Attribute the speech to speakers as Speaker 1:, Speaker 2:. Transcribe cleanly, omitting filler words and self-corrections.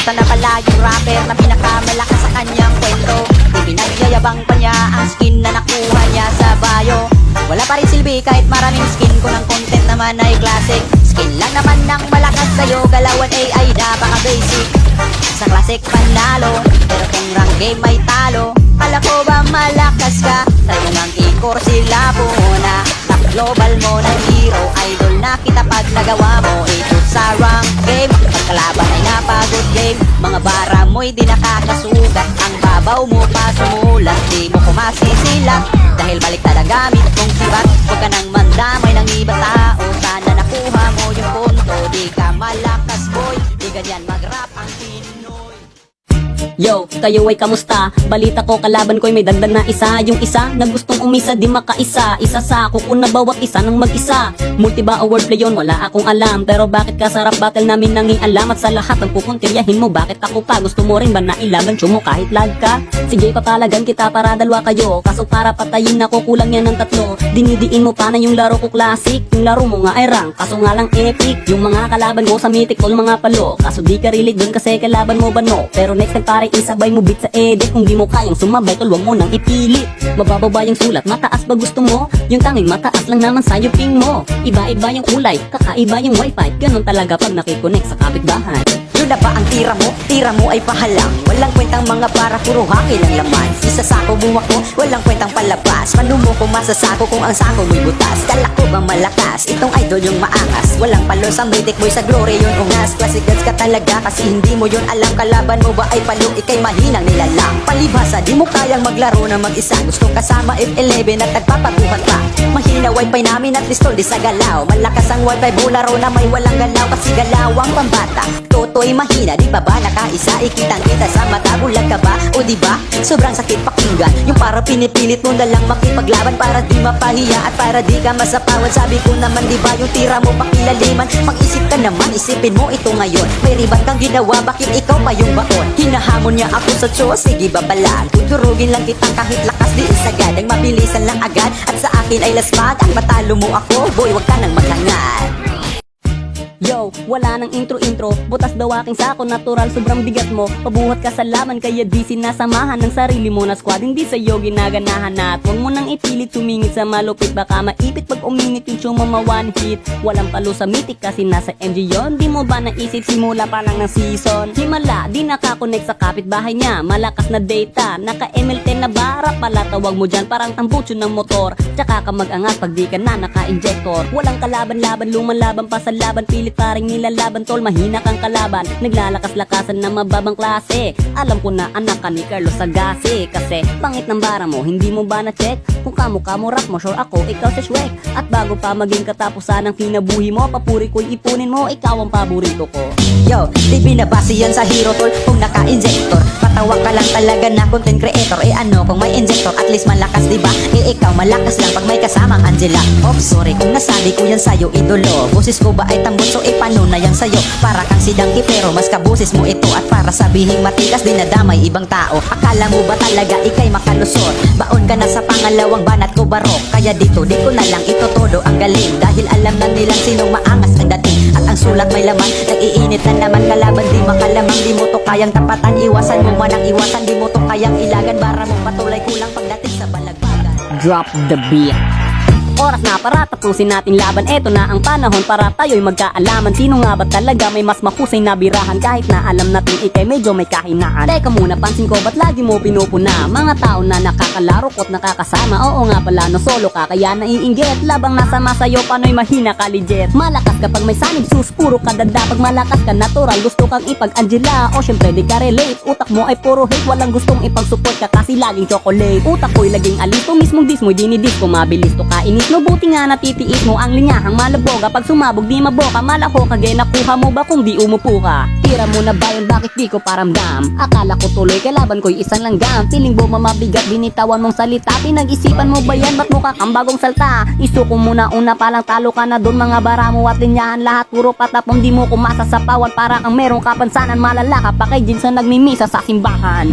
Speaker 1: Ito na pala yung rapper na pinakamalakas sa kanyang kwento. Di pinagyayabang pa niya ang skin na nakuha niya sa bio. Wala pa rin silbi kahit maraming skin, kung ang content naman ay classic. Skin lang naman ng malakas sa'yo, galawan AI napaka-basic. Sa classic panalo, pero kung rank game may talo. Kala ko ba malakas ka? Try mo ngang i-core sila muna. Top global mo na hero, idol na kita pag nagawa mo ito sa rank game. Pagkalaban ay napagod game, mga bara mo'y di nakakasugat. Ang babaw mo pa sumulat, di mo kumasisilat. Dahil baliktad ang gamit mong sibat. Huwag ka nang mandamay ng iba tao. Sana nakuha mo yung punto, di ka malakas boy. Di ganyan mag-rap ang Pinoy.
Speaker 2: Yo, kayo ay kamusta? Balita ko kalaban ko'y may dagdag na isa. Yung isa na gustong umisa di makaisa. Isa sa kuko na bawat isa ng mag-isa. Multi ba o wordplay yun? Wala akong alam. Pero bakit ka sarap battle namin nanging alam? At sa lahat ng pupuntiryahin mo, bakit ako pa? Gusto mo rin ba na ilaban mo kahit lag ka? Sige papalagan kita para dalawa kayo. Kaso para patayin ako kulang yan ng tatlo. Dinidiin mo pa na yung laro ko classic. Yung laro mo nga ay rank, kaso nga lang epic. Yung mga kalaban ko sa mythic all mga palo. Kaso di ka relate dun kasi kalaban mo ba no? Pero next time pare isabay mo beat sa edit. Kung di mo kayang sumabay tol, wag mo nang ipilit. Mabababa yung sulat, mataas ba gusto mo? Yung tanging mataas lang naman sa'yo ping mo. Iba-iba yung kulay, kakaiba yung wifi. Ganon talaga pag nakikonek sa kapitbahay.
Speaker 1: Yun na ba ang tira mo? Tira mo ay pahalang. Walang kwentang mga para puro haki lang laman. Isa sako buwak mo, walang kwentang palabas. Panumo kung masasako kung ang sako mo'y butas. Kala ko bang malakas? Itong idol yung maangas. Walang palo sa mythic boy, sa glory yun ungas. Classic gods ka talaga kasi hindi mo yun alam. Kalaban mo ba ay palo, ikay mahinang nilalang. Palibhasa, di mo kayang maglaro na mag-isa. Gusto kasama F11 at nagpapabuhat pa. Mahina wifi namin at listol di sa galaw. Malakas ang wifi, bularo na may walang galaw. Kasi galawang pambata, toto'y mahina, di ba ba nakaisa? Ikitang kita sa mata, bulag ka ba? O di ba? Sobrang sakit pakinggan. Yung para pinipilit mo na lang makipaglaban para di mapahiya at para di ka masapawan. Sabi ko naman di ba yung tira mo pakilaliman? Pag-isip ka naman, isipin mo ito ngayon. May riban kang ginawa, bakit ikaw pa yung baon? Hinahamon niya ako sa show, sige babalaan. Tuturugin lang kita kahit lakas di isagad. Ang mabilisan lang agad at sa akin ay lasmag. Ang matalo mo ako, boy wag ka nang maghangan.
Speaker 2: Yo, wala nang intro-intro. Butas daw aking sako, natural, sobrang bigat mo. Pabuhat ka sa laman, kaya di sinasamahan ng sarili mo na squad. Hindi sa'yo ginaganahan at huwag mo nang ipilit tumingit sa malupit. Baka maipit pag uminit yung sumama one hit. Walang palo sa mythic kasi nasa MG yon. Di mo ba naisip simula pa lang ng season? Himala, di nakakonect sa kapitbahay niya. Malakas na data, naka ML10 na bara pala. Tawag mo dyan parang tambutso ng motor. Tsaka ka mag-angat pag di ka na naka-injector. Walang kalaban-laban, lumalaban pa sa laban. Pilit paring nilalaban tol, mahina kang kalaban. Naglalakas-lakasan na mababang klase. Alam ko na anak ka ni Carlos Sagasi. Kasi pangit ng bara mo, hindi mo ba na-check? Kung kamukha mo rap mo, sure ako, ikaw si Shrek. At bago pa maging katapusan ng kinabuhi mo, papuri ko'y ipunin mo, ikaw ang paborito ko.
Speaker 1: Yo, di binabase yan sa hero tol kung naka-injector. Patawa ka lang talaga na content creator. Eh ano kung may injector, at least malakas diba? Eh ikaw malakas lang pag may kasamang Angela. Oops, sorry kung nasabi ko yan sa'yo idolo. Boses ko ba ay tambot, so paano na yan sa'yo? Para kang sidangki pero mas kabusis mo ito. At para sabihing matigas dinadamay ibang tao. Akala mo ba talaga ikay makalusot? Baon ka na sa pangalawang banat ko barok. Kaya dito di ko na lang itotodo ang galing. Dahil alam na nilang sinong maangas ang dating. At ang sulat may laman, nag-iinit na naman. Kalaban di makalamang, di mo to kayang tapatan. Iwasan mo man ang iwasan, di mo to kayang ilagan. Bara mo patuloy kulang pagdating sa balagbagan.
Speaker 2: Drop the beat. Oras na para tapusin natin laban. Eto na ang panahon para tayo'y magkaalaman. Sino nga ba talaga may mas mahusay na birahan? Kahit na alam natin ikay medyo may kahinaan. Teka muna, pansin ko ba't lagi mo pinupuna? Mga tao na nakakalaro ko't nakakasama. Oo nga pala, no solo ka kaya naiinggit. Labang nasama sa'yo, pano'y mahina ka legit. Malakas kapag may sanib sus, puro ka dada. Pag malakas ka natural, gusto kang ipag-Angela. O syempre di ka relate, utak mo ay puro hate. Walang gustong ipag-support ka kasi laging chocolate. Utak ko'y laging alis, to mismong dis mo'y dinidis ko. Mabilis to kainis, no buti nga natitiis mo ang linyahang malaboga. Pag sumabog di maboka, malako kage nakuha mo ba kung di umupo ka? Tira mo na ba yun, bakit di ko paramdam? Akala ko tuloy kalaban ko'y isang langgam. Feeling mo mamabigat, binitawan mong salita. Pinag-isipan mo ba yan, ba't mukha kang bagong salta? Isuko mo na una palang talo ka na dun. Mga bara mo at linyahan lahat puro patapong. Di mo kumasa sa pawan para kang merong kapansanan. Malala ka pa kay Jinsan nagmimisa sa simbahan.